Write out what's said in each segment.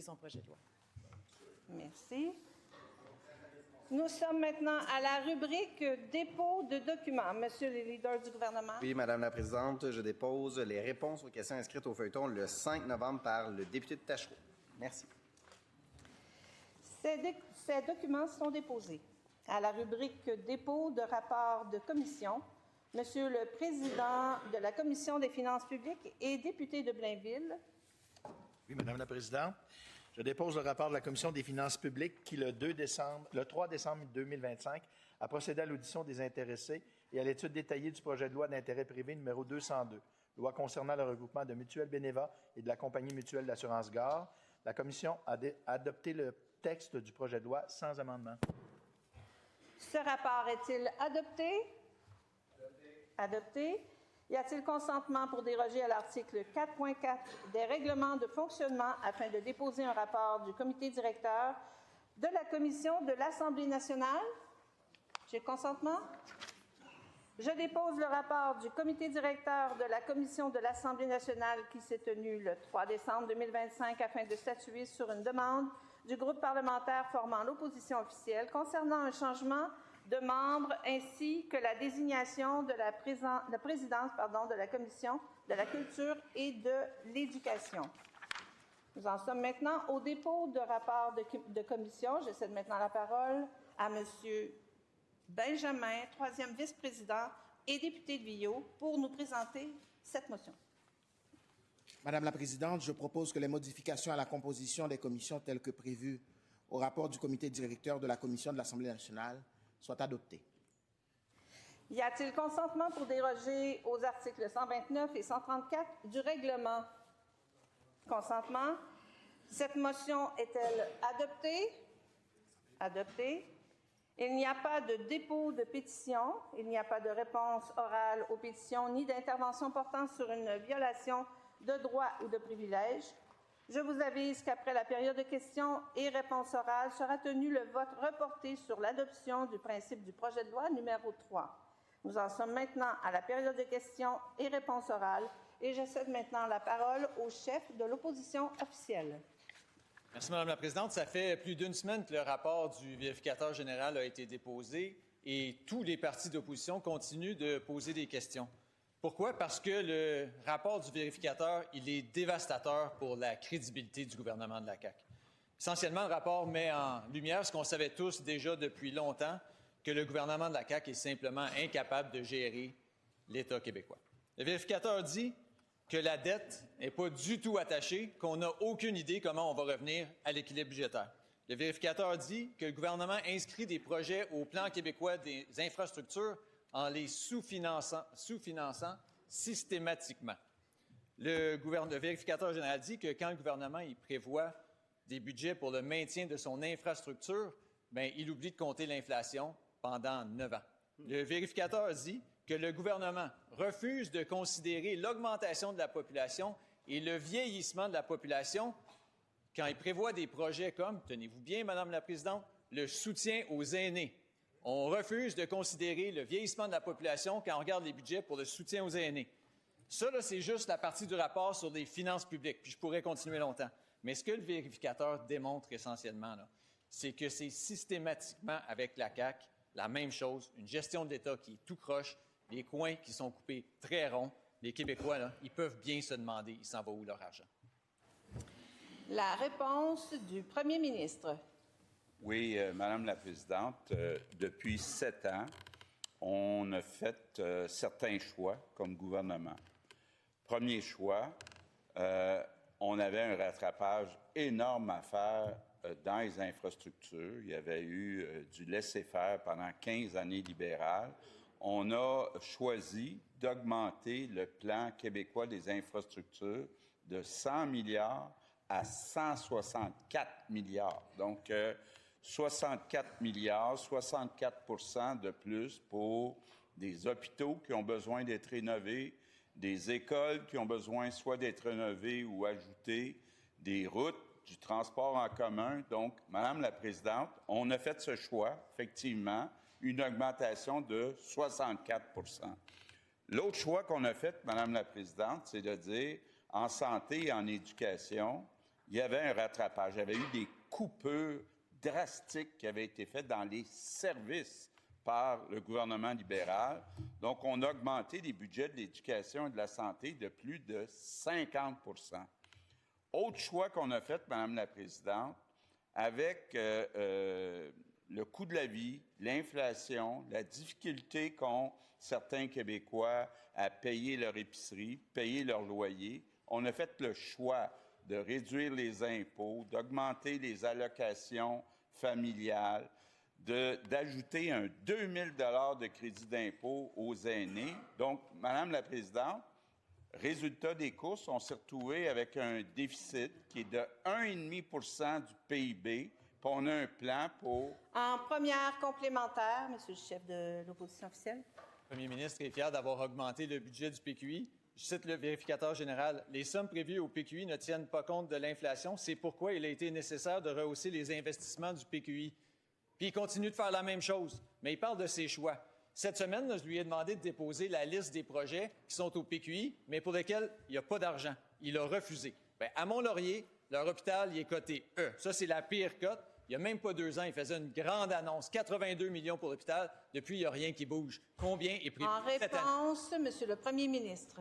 son projet de loi. Merci. Nous sommes maintenant à la rubrique dépôt de documents. Monsieur le leader du gouvernement. Oui, Madame la Présidente, je dépose les réponses aux questions inscrites au feuilleton le 5 novembre par le député de Tachereau. Merci. Ces documents sont déposés à la rubrique dépôt de rapport de commission. Monsieur le Président de la Commission des finances publiques et député de Blainville. Oui, Madame la Présidente. Je dépose le rapport de la Commission des finances publiques qui, le 3 décembre 2025, a procédé à l'audition des intéressés et à l'étude détaillée du projet de loi d'intérêt privé numéro 202, loi concernant le regroupement de Mutuelle Beneva et de la Compagnie mutuelle d'assurance Gare. La Commission a adopté le texte du projet de loi sans amendement. Ce rapport est-il adopté? Adopté. Y a-t-il consentement pour déroger à l'article 4.4 des règlements de fonctionnement afin de déposer un rapport du comité directeur de la Commission de l'Assemblée nationale? J'ai consentement? Je dépose le rapport du comité directeur de la Commission de l'Assemblée nationale qui s'est tenu le 3 décembre 2025 afin de statuer sur une demande du groupe parlementaire formant l'opposition officielle concernant un changement de membres ainsi que la désignation de la présidence de la Commission de la culture et de l'éducation. Nous en sommes maintenant au dépôt de rapport de commission. Je cède maintenant la parole à M. Benjamin, troisième vice-président et député de Viault, pour nous présenter cette motion. Madame la Présidente, je propose que les modifications à la composition des commissions telles que prévues au rapport du comité directeur de la Commission de l'Assemblée nationale soient adoptées. Y a-t-il consentement pour déroger aux articles 129 et 134 du règlement? Consentement. Cette motion est-elle adoptée? Adoptée. Il n'y a pas de dépôt de pétition, il n'y a pas de réponse orale aux pétitions ni d'intervention portant sur une violation de droits ou de privilèges. Je vous avise qu'après la période de questions et réponses orales sera tenu le vote reporté sur l'adoption du principe du projet de loi numéro 3. Nous en sommes maintenant à la période de questions et réponses orales et je cède maintenant la parole au chef de l'opposition officielle. Merci, Madame la Présidente. Ça fait plus d'une semaine que le rapport du vérificateur général a été déposé et tous les partis d'opposition continuent de poser des questions. Pourquoi? Parce que le rapport du vérificateur, il est dévastateur pour la crédibilité du gouvernement de la CAQ. Essentiellement, le rapport met en lumière ce qu'on savait tous déjà depuis longtemps, que le gouvernement de la CAQ est simplement incapable de gérer l'État québécois. Le vérificateur dit que la dette n'est pas du tout attachée, qu'on n'a aucune idée comment on va revenir à l'équilibre budgétaire. Le vérificateur dit que le gouvernement inscrit des projets au plan québécois des infrastructures en les sous-finançant systématiquement. Le vérificateur général dit que quand le gouvernement il prévoit des budgets pour le maintien de son infrastructure, bien, il oublie de compter l'inflation pendant 9 ans. Le vérificateur dit que le gouvernement refuse de considérer l'augmentation de la population et le vieillissement de la population quand il prévoit des projets comme, tenez-vous bien, Madame la Présidente, le soutien aux aînés. On refuse de considérer le vieillissement de la population quand on regarde les budgets pour le soutien aux aînés. Ça, là, c'est juste la partie du rapport sur les finances publiques, puis je pourrais continuer longtemps. Mais ce que le vérificateur démontre essentiellement, là, c'est que c'est systématiquement avec la CAQ la même chose, une gestion de l'État qui est tout croche, les coins qui sont coupés très ronds. Les Québécois, là, ils peuvent bien se demander, il s'en va où leur argent? La réponse du premier ministre. Oui, Madame la Présidente, depuis 7 ans, on a fait certains choix comme gouvernement. Premier choix, on avait un rattrapage énorme à faire dans les infrastructures. Il y avait eu du laisser-faire pendant 15 années libérales. On a choisi d'augmenter le plan québécois des infrastructures de 100 milliards à 164 milliards. Donc, 64 milliards, 64 de plus pour des hôpitaux qui ont besoin d'être rénovés, des écoles qui ont besoin soit d'être rénovées ou ajoutées, des routes, du transport en commun. Donc, Madame la Présidente, on a fait ce choix, effectivement, une augmentation de 64 L'autre choix qu'on a fait, Madame la Présidente, c'est de dire, en santé et en éducation, il y avait un rattrapage. Il y avait eu des coupures drastiques qui avaient été faites dans les services par le gouvernement libéral. Donc, on a augmenté les budgets de l'éducation et de la santé de plus de 50 %. Autre choix qu'on a fait, Madame la Présidente, avec le coût de la vie, l'inflation, la difficulté qu'ont certains Québécois à payer leur épicerie, payer leur loyer, on a fait le choix de réduire les impôts, d'augmenter les allocations familiales, d'ajouter un 2 000 $ de crédit d'impôt aux aînés. Donc, Madame la Présidente, résultat des courses, on s'est retrouvé avec un déficit qui est de 1,5 % du PIB, puis on a un plan pour... En première complémentaire, Monsieur le chef de l'opposition officielle. Le premier ministre est fier d'avoir augmenté le budget du PQI. Je cite le vérificateur général. Les sommes prévues au PQI ne tiennent pas compte de l'inflation. C'est pourquoi il a été nécessaire de rehausser les investissements du PQI. Puis il continue de faire la même chose, mais il parle de ses choix. Cette semaine, là, je lui ai demandé de déposer la liste des projets qui sont au PQI, mais pour lesquels il n'y a pas d'argent. Il a refusé. Bien, à Mont-Laurier, leur hôpital, il est coté E. Ça, c'est la pire cote. Il n'y a même pas 2 ans, il faisait une grande annonce. 82 millions pour l'hôpital. Depuis, il n'y a rien qui bouge. Combien est prévu cette année? En réponse, Monsieur le Premier ministre.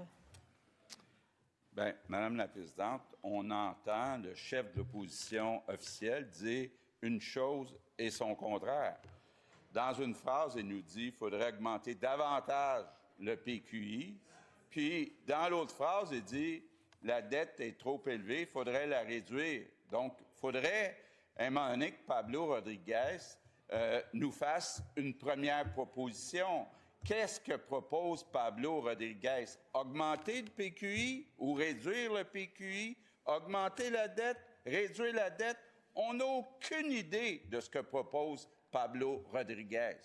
Bien, Madame la Présidente, on entend le chef de l'opposition officielle dire une chose et son contraire. Dans une phrase, il nous dit qu'il faudrait augmenter davantage le PQI. Puis, dans l'autre phrase, il dit la dette est trop élevée, il faudrait la réduire. Donc, il faudrait, à un moment donné, que Pablo Rodriguez nous fasse une première proposition. Qu'est-ce que propose Pablo Rodriguez? Augmenter le PQI ou réduire le PQI? Augmenter la dette? Réduire la dette? On n'a aucune idée de ce que propose Pablo Rodriguez.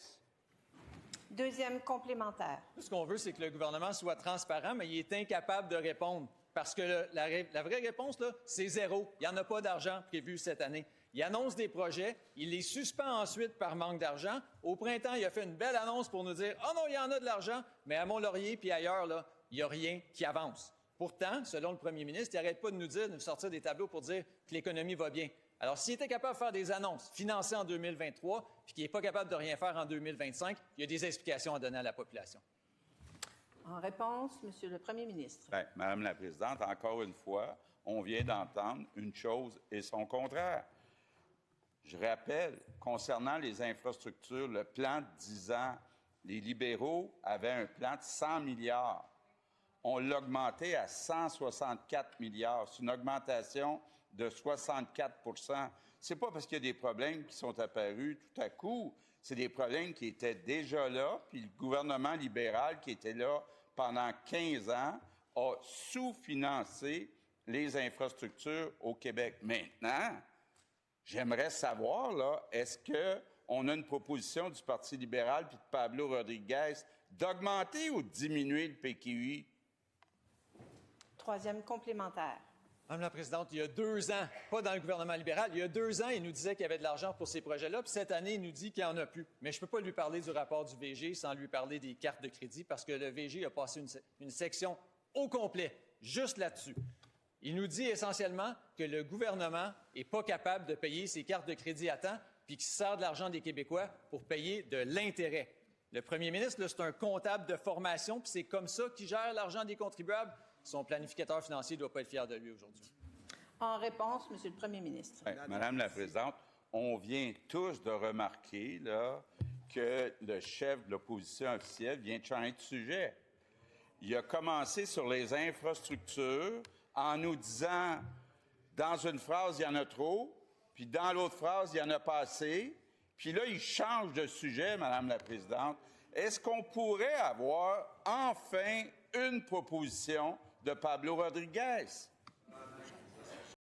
Deuxième complémentaire. Ce qu'on veut, c'est que le gouvernement soit transparent, mais il est incapable de répondre. Parce que la vraie réponse, là, c'est zéro. Il n'y en a pas d'argent prévu cette année. Il annonce des projets, il les suspend ensuite par manque d'argent. Au printemps, il a fait une belle annonce pour nous dire « Oh non, il y en a de l'argent », mais à Mont-Laurier puis ailleurs, là, il n'y a rien qui avance. Pourtant, selon le premier ministre, il n'arrête pas de nous sortir des tableaux pour dire que l'économie va bien. Alors, s'il était capable de faire des annonces financées en 2023 puis qu'il n'est pas capable de rien faire en 2025, il y a des explications à donner à la population. En réponse, Monsieur le Premier ministre. Bien, Madame la Présidente, encore une fois, on vient d'entendre une chose et son contraire. Je rappelle, concernant les infrastructures, le plan de 10 ans, les libéraux avaient un plan de 100 milliards. On l'a augmenté à 164 milliards. C'est une augmentation de 64 %. C'est pas parce qu'il y a des problèmes qui sont apparus tout à coup. C'est des problèmes qui étaient déjà là, puis le gouvernement libéral qui était là pendant 15 ans a sous-financé les infrastructures au Québec. Maintenant, j'aimerais savoir, là, est-ce qu'on a une proposition du Parti libéral puis de Pablo Rodriguez d'augmenter ou de diminuer le PQI? Troisième complémentaire. Madame la Présidente, il y a 2 ans, pas dans le gouvernement libéral, il y a 2 ans, il nous disait qu'il y avait de l'argent pour ces projets-là, puis cette année, il nous dit qu'il n'y en a plus. Mais je ne peux pas lui parler du rapport du VG sans lui parler des cartes de crédit, parce que le VG a passé une section au complet, juste là-dessus. Il nous dit essentiellement que le gouvernement n'est pas capable de payer ses cartes de crédit à temps, puis qu'il sert de l'argent des Québécois pour payer de l'intérêt. Le premier ministre, là, c'est un comptable de formation, puis c'est comme ça qu'il gère l'argent des contribuables. Son planificateur financier ne doit pas être fier de lui aujourd'hui. En réponse, Monsieur le Premier ministre. Bien, Madame la Présidente, on vient tous de remarquer là, que le chef de l'opposition officielle vient de changer de sujet. Il a commencé sur les infrastructures en nous disant, dans une phrase, il y en a trop, puis dans l'autre phrase, il y en a pas assez. Puis là, il change de sujet, Madame la Présidente. Est-ce qu'on pourrait avoir enfin une proposition de Pablo Rodriguez?